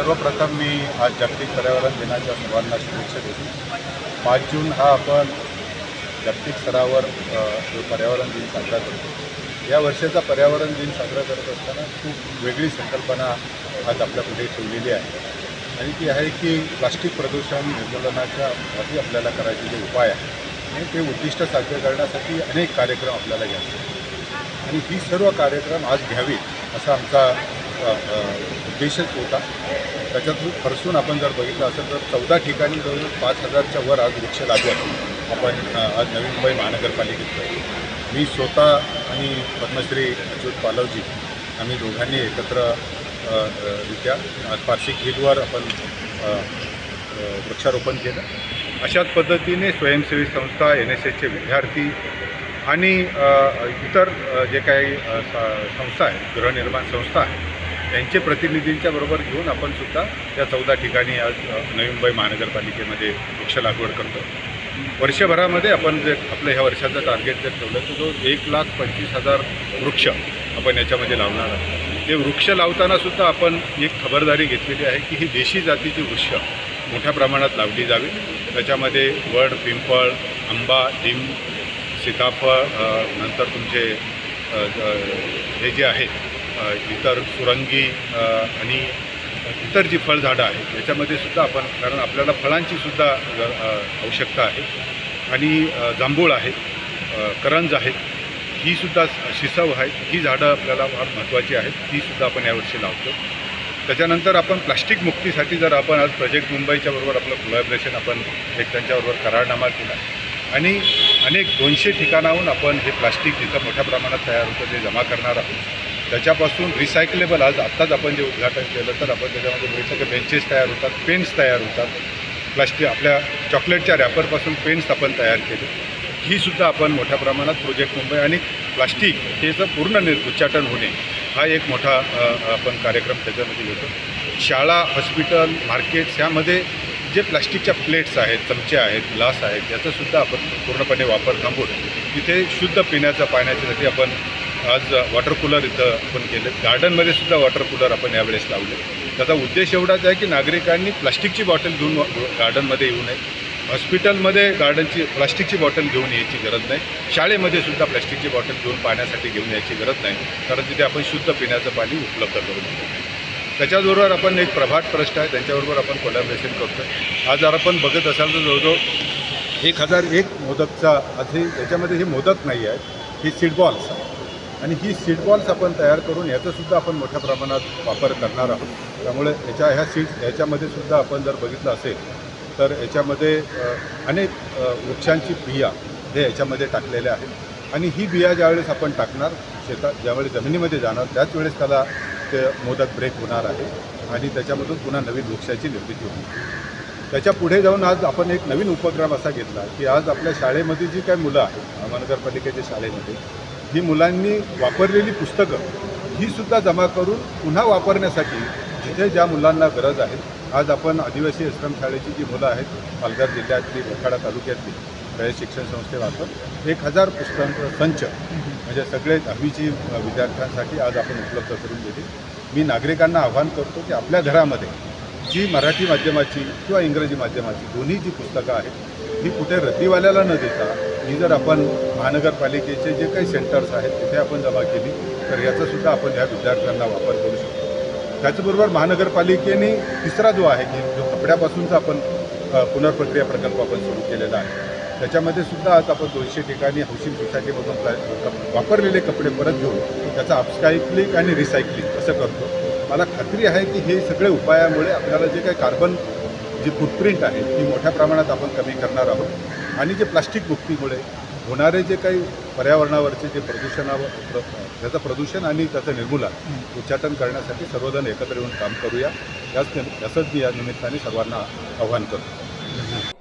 सर्वप्रथम मी आज जागतिक पर्यावरण दिनाच्या सर्वांना शुभेच्छा देतो। 5 जून हा आपण जागतिक स्तरावर जो पर्यावरण दिन साजरा करतो। या वर्षाचा पर्यावरण दिन साजरा करत असताना खूप वेगळी संकल्पना आज आपल्यापुढे ठेवलेली आहे आणि ती आहे की प्लास्टिक प्रदूषण निर्मूलनाच्या साठी आपल्याला करायचे जे उपाय आहेत आणि ते उद्दिष्ट साध्य करण्यासाठी अनेक कार्यक्रम आपल्याला घ्यायचे आणि ही सर्व कार्यक्रम आज घ्यावीत असा आमचा उद्देशच होता। त्याच्यातून खर्चून आपण जर बघितलं असेल तर 14 ठिकाणी जवळजवळ 5,000च्या वर आज वृक्ष लागवड आपण आज नवी मुंबई महानगरपालिकेत मी स्वतः आणि पद्मश्री अच्युत पालवजी आम्ही दोघांनी एकत्र रित्या आज पार्शिक हिलवर आपण वृक्षारोपण केलं। अशाच पद्धतीने स्वयंसेवी संस्था, NSSचे विद्यार्थी आणि इतर जे काही संस्था आहेत, गृहनिर्माण संस्था आहेत, त्यांचे प्रतिनिधींच्या बरोबर घेऊन आपण सुद्धा त्या 14 ठिकाणी आज नवी मुंबई महानगरपालिकेमध्ये वृक्ष लागवड करतो। वर्षभरामध्ये आपण जे आपलं ह्या वर्षाचं टार्गेट जर ठेवलं तर जो 1,25,000 वृक्ष आपण याच्यामध्ये लावणार आहोत। ते वृक्ष लावतानासुद्धा आपण एक खबरदारी घेतलेली आहे की ही देशी जातीची वृक्ष मोठ्या प्रमाणात लावली जावी। त्याच्यामध्ये वड, पिंपळ, आंबा, लिंब, सीताफळ, नंतर तुमचे हे जे आहेत इतर सुरंगी आणि इतर जी फळझाडं आहेत याच्यामध्ये सुद्धा आपण, कारण आपल्याला फळांचीसुद्धा आवश्यकता आहे आणि जांभूळ आहेत, करंज आहेत, ही सुद्धा शिसव आहेत, ही झाडं आपल्याला फार महत्त्वाची आहेत, तीसुद्धा आपण यावर्षी लावतो। त्याच्यानंतर आपण प्लास्टिक मुक्तीसाठी जर आपण आज प्रोजेक्ट मुंबईच्या बरोबर आपलं कोलॅबरेशन आपण एक त्यांच्याबरोबर करारनामा केला आणि अनेक 200 ठिकाणाहून आपण हे प्लास्टिक जिथं मोठ्या प्रमाणात तयार होतं ते जमा करणार आहोत। त्याच्यापासून रिसायकलेबल आज आत्ताच आपण जे उद्घाटन केलं तर आपण त्याच्यामध्ये बघितलं की बेंचेस तयार होतात, पेन्स तयार होतात, प्लास्टिक आपल्या चॉकलेटच्या रॅपरपासून पेन्स आपण तयार केले, ही सुद्धा आपण मोठ्या प्रमाणात प्रोजेक्ट मुंबई आणि प्लास्टिक हेचं पूर्ण उच्चाटन होणे हा एक मोठा आपण कार्यक्रम त्याच्यामध्ये घेतो। शाळा, हॉस्पिटल, मार्केट्स यामध्ये जे प्लास्टिकच्या प्लेट्स आहेत, चमचे आहेत, ग्लास आहेत याचासुद्धा आपण पूर्णपणे वापर थांबवून तिथे शुद्ध पिण्याच्या पाण्यासाठी आपण आज वॉटर कूलर इथं आपण केले। गार्डनमध्ये सुद्धा वॉटर कूलर आपण यावेळेस लावले। त्याचा उद्देश एवढाच आहे की नागरिकांनी प्लास्टिकची बॉटल घेऊन गार्डनमध्ये येऊ नये, हॉस्पिटलमध्ये प्लास्टिकची बॉटल घेऊन यायची गरज नाही, शाळेमध्ये सुद्धा प्लास्टिकची बॉटल घेऊन पाण्यासाठी घेऊन यायची गरज नाही, कारण तिथे आपण शुद्ध पिण्याचं पाणी उपलब्ध करून देतो। त्याच्याबरोबर आपण एक प्रभात ट्रस्ट आहे त्यांच्याबरोबर आपण कोलॅबरेशन करतो आहे। आज जर आपण बघत असाल तर जवळजवळ 1001 मोदकचा आधी याच्यामध्ये हे मोदक नाही आहेत, ही सीड बॉल्स आणि ही सीड बॉल्स आपण तयार करून याचासुद्धा आपण मोठ्या प्रमाणात वापर करणार आहोत। त्यामुळे ह्या सीड्स याच्यामध्ये सुद्धा आपण जर बघितलं असेल तर याच्यामध्ये अनेक वृक्षांची बिया हे याच्यामध्ये टाकलेल्या आहेत आणि ही बिया ज्यावेळेस आपण टाकणार शेतात, ज्यावेळेस जमिनीमध्ये जाणार त्याच वेळेस त्याला ते मोदक ब्रेक होणार आहे आणि त्याच्यामधून पुन्हा नवीन वृक्षाची निर्मिती होईल। त्याच्या पुढे जाऊन आज आपण एक नवीन उपक्रम असा घेतला की आज आपल्या शाळेमध्ये जी काही मुलं आहेत महानगरपालिकेच्या शाळेमध्ये, ही मुलांनी वापरलेली पुस्तकं ही सुद्धा जमा करून पुन्हा वापरण्यासाठी जिथे ज्या मुलांना गरज आहे, आज आपण आदिवासी आश्रमशाळेची जी मुलं आहेत पालघर जिल्ह्यातली, मोखाडा तालुक्यातली रयत शिक्षण संस्थेमार्फत 1000 पुस्तकांचा संच म्हणजे सगळे 10वीची विद्यार्थ्यांसाठी आज आपण उपलब्ध करून दिली। मी नागरिकांना आवाहन करतो की आपल्या घरामध्ये जी मराठी माध्यमाची किंवा इंग्रजी माध्यमाची दोन्ही जी पुस्तकं आहेत ही कुठे रद्दीवाल्याला न देता ही जर आपण महानगरपालिकेचे जे काही सेंटर्स आहेत तिथे आपण जमा केली तर याचासुद्धा आपण ह्या विद्यार्थ्यांना वापर करू शकतो। त्याचबरोबर महानगरपालिकेने तिसरा जो आहे की जो कपड्यापासूनचा आपण पुनर्प्रक्रिया प्रकल्प आपण सुरू केलेला आहे, त्याच्यामध्ये सुद्धा आज आपण 200 ठिकाणी हाऊसिंग सोसायटीमधून वापरलेले कपडे परत घेऊन त्याचं अपसायक्लिंग आणि रिसायक्लिंग असं करतो। मला खात्री आहे की हे सगळे उपायामुळे आपल्याला जे काही कार्बन जी फूटप्रिंट आहे ती मोठ्या प्रमाणात आपण कमी करणार आहोत आणि जे प्लास्टिक मुक्तीमुळे होणारे जे काही पर्यावरणावरचे जे त्याचं प्रदूषण आणि त्याचं निर्मूलन उच्चाटन करण्यासाठी सर्वजण एकत्र येऊन काम करूया, याच मी या निमित्ताने सर्वांना आवाहन करतो।